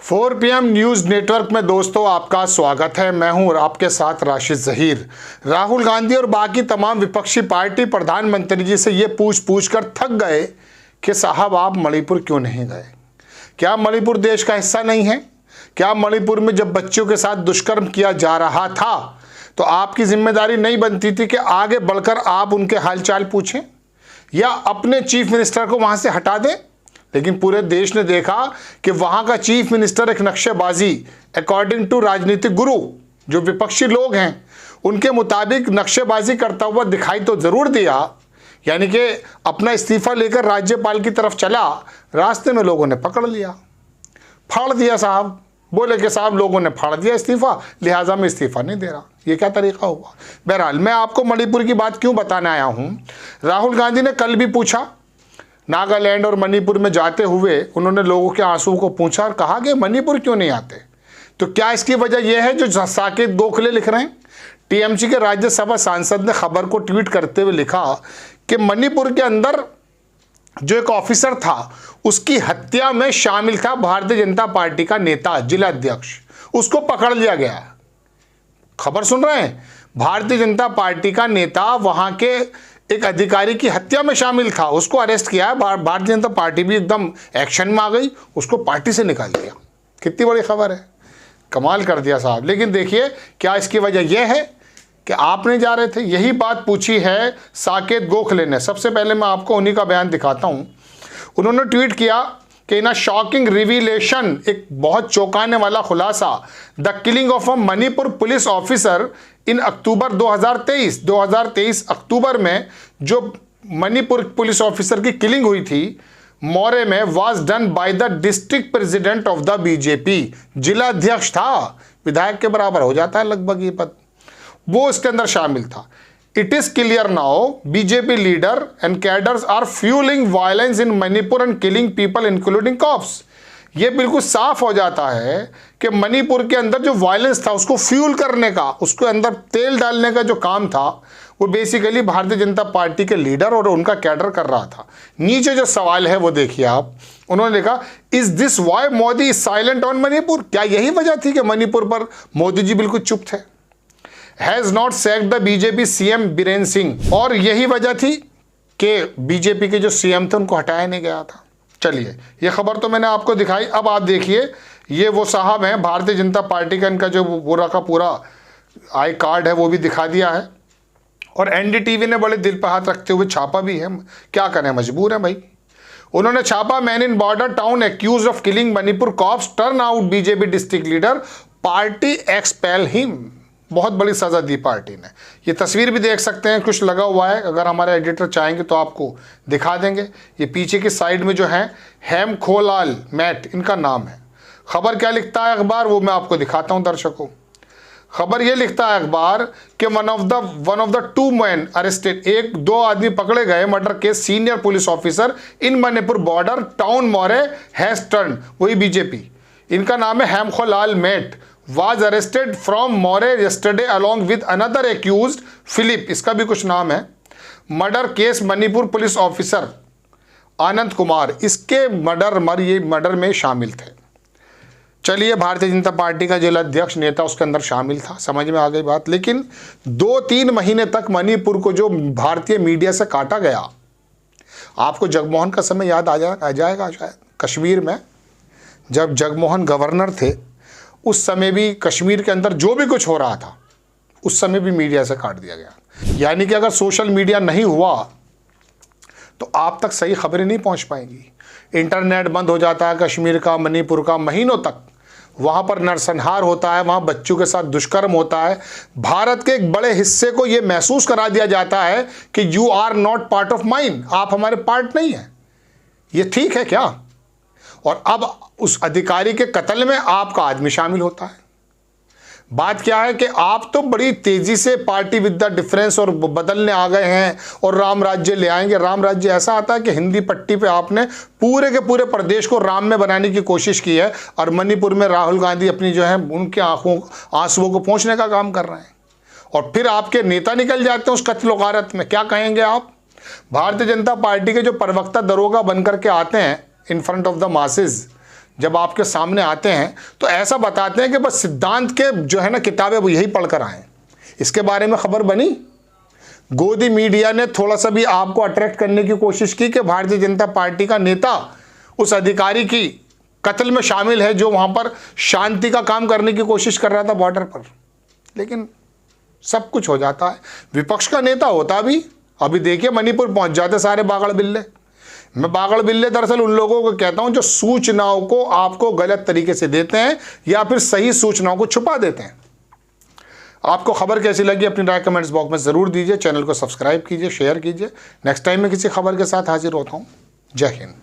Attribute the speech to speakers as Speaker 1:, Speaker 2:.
Speaker 1: 4 PM news network में दोस्तों आपका स्वागत है। मैं हूं और आपके साथ राशिद ज़हीर। राहुल गांधी और बाकी तमाम विपक्षी पार्टी प्रधानमंत्री जी से ये पूछ कर थक गए कि साहब आप मणिपुर क्यों नहीं गए। क्या मणिपुर देश का हिस्सा नहीं है? क्या मणिपुर में जब बच्चों के साथ दुष्कर्म किया जा रहा था तो आपकी जिम्मेदारी नहीं बनती थी कि आगे बढ़कर आप उनके हालचाल पूछें या अपने चीफ मिनिस्टर को वहां से हटा दें? लेकिन पूरे देश ने देखा कि वहां का चीफ मिनिस्टर एक नक्शेबाजी, अकॉर्डिंग टू राजनीतिक गुरु जो विपक्षी लोग हैं उनके मुताबिक नक्शेबाजी करता हुआ दिखाई तो जरूर दिया, यानी कि अपना इस्तीफा लेकर राज्यपाल की तरफ चला। रास्ते में लोगों ने पकड़ लिया, फाड़ दिया साहब। बोले कि साहब लोगों ने फाड़ दिया इस्तीफा, लिहाजा मैं इस्तीफा नहीं दे रहा। ये क्या तरीका हुआ? बहरहाल मैं आपको मणिपुर की बात क्यों बताने आया हूं। राहुल गांधी ने कल भी पूछा, नागालैंड और मणिपुर में जाते हुए उन्होंने लोगों के आंसुओं को पूछा और कहा कि मणिपुर क्यों नहीं आते। तो क्या इसकी वजह यह है जो साकेत गोखले लिख रहे हैं? टीएमसी के राज्यसभा सांसद ने खबर को ट्वीट करते हुए लिखा कि मणिपुर के अंदर जो एक ऑफिसर था उसकी हत्या में शामिल था भारतीय जनता पार्टी का नेता, जिला अध्यक्ष, उसको पकड़ लिया गया। खबर सुन रहे हैं? भारतीय जनता पार्टी का नेता वहां के एक अधिकारी की हत्या में शामिल था, उसको अरेस्ट किया है। भारतीय जनता पार्टी भी एकदम एक्शन में आ गई, उसको पार्टी से निकाल दिया। कितनी बड़ी खबर है, कमाल कर दिया साहब। लेकिन देखिए क्या इसकी वजह यह है कि आप नहीं जा रहे थे? यही बात पूछी है साकेत गोखले ने। सबसे पहले मैं आपको उन्हीं का बयान दिखाता हूं। उन्होंने ट्वीट किया कि इन शॉकिंग रिवीलेशन, एक बहुत चौंकाने वाला खुलासा, the killing of a Manipur police officer in October 2023 October में जो मणिपुर पुलिस ऑफिसर की किलिंग हुई थी मौरे में, was done by the district president of the BJP. जिला अध्यक्ष था, विधायक के बराबर हो जाता है लगभग ये पद, वो इसके अंदर शामिल था। It is clear now BJP leader and cadres are fuelling violence in Manipur and killing people including cops. ये बिल्कुल साफ हो जाता है कि मणिपुर के अंदर जो वायलेंस था उसको फ्यूल करने का, उसके अंदर तेल डालने का जो काम था वो बेसिकली भारतीय जनता पार्टी के लीडर और उनका कैडर कर रहा था। नीचे जो सवाल है वो देखिए आप। उन्होंने लिखा, is this why Modi is silent on Manipur. क्या यही वजह थी कि मणिपुर पर मोदी जी बिल्कुल चुप थे? Has not sacked the BJP CM Biren Singh. और यही वजह थी कि बीजेपी के जो सीएम थे उनको हटाया नहीं गया था। चलिए ये खबर तो मैंने आपको दिखाई। अब आप देखिए, ये वो साहब हैं भारतीय जनता पार्टी का, इनका जो पूरा का पूरा आई कार्ड है वो भी दिखा दिया है। और एनडीटीवी ने बड़े दिल पर हाथ रखते हुए छापा भी है। क्या करें, मजबूर है भाई। उन्होंने छापा, man in border town accuse of killing Manipur cops turn out BJP district leader, party expel him. बहुत बड़ी सजा दी पार्टी ने। ये तस्वीर भी देख सकते हैं, कुछ लगा हुआ है, अगर हमारे एडिटर चाहेंगे तो आपको दिखा देंगे। ये पीछे की साइड में जो है हेमखोलाल मैट इनका नाम है। खबर क्या लिखता है अखबार वो मैं आपको दिखाता हूं दर्शकों। खबर ये लिखता है अखबार कि one of the two man arrested, एक दो आदमी पकड़े गए murder case senior police officer in Manipur border town more has turn, वही बीजेपी, इनका नाम है हेमखोलाल mat, was arrested from More yesterday along with another accused Philip, इसका भी कुछ नाम है, murder case Manipur police officer Anand Kumar, इसके मर्डर में शामिल थे। चलिए भारतीय जनता पार्टी का जिला अध्यक्ष नेता उसके अंदर शामिल था, समझ में आ गई बात। लेकिन 2-3 महीने तक मणिपुर को जो भारतीय मीडिया से काटा गया, आपको जगमोहन का समय याद आ जाएगा शायद। कश्मीर में जब जगमोहन गवर्नर थे उस समय भी कश्मीर के अंदर जो भी कुछ हो रहा था उस समय भी मीडिया से काट दिया गया। यानी कि अगर सोशल मीडिया नहीं हुआ तो आप तक सही खबरें नहीं पहुंच पाएंगी। इंटरनेट बंद हो जाता है कश्मीर का, मणिपुर का, महीनों तक वहां पर नरसंहार होता है, वहां बच्चों के साथ दुष्कर्म होता है। भारत के एक बड़े हिस्से को यह महसूस करा दिया जाता है कि you are not part of mine, आप हमारे पार्ट नहीं है। ये ठीक है क्या? और अब उस अधिकारी के कत्ल में आपका आदमी शामिल होता है। बात क्या है कि आप तो बड़ी तेजी से पार्टी विद द डिफरेंस और बदलने आ गए हैं और राम राज्य ले आएंगे। राम राज्य ऐसा आता है कि हिंदी पट्टी पे आपने पूरे के पूरे प्रदेश को राम में बनाने की कोशिश की है और मणिपुर में राहुल गांधी अपनी जो है उनके आंसुओं को पोंछने का काम कर रहे हैं। और फिर आपके नेता निकल जाते हैं उस कत्ल वगारत में। क्या कहेंगे आप? भारतीय जनता पार्टी के जो प्रवक्ता दरोगा बनकर के आते हैं in front of the masses, जब आपके सामने आते हैं तो ऐसा बताते हैं कि बस सिद्धांत के जो है ना किताबें वो यही पढ़कर आए। इसके बारे में खबर बनी। गोदी मीडिया ने थोड़ा सा भी आपको अट्रैक्ट करने की कोशिश की कि भारतीय जनता पार्टी का नेता उस अधिकारी की कत्ल में शामिल है जो वहां पर शांति का काम करने की कोशिश कर रहा था बॉर्डर पर। लेकिन सब कुछ हो जाता है, विपक्ष का नेता होता भी। अभी देखिए मणिपुर पहुंच जाते सारे बागड़ बिल्ले। मैं बागड़ बिल्ले दरअसल उन लोगों को कहता हूं जो सूचनाओं को आपको गलत तरीके से देते हैं या फिर सही सूचनाओं को छुपा देते हैं। आपको खबर कैसी लगी अपनी राय कमेंट्स बॉक्स में जरूर दीजिए। चैनल को सब्सक्राइब कीजिए, शेयर कीजिए। नेक्स्ट टाइम मैं किसी खबर के साथ हाजिर होता हूं। जय हिंद।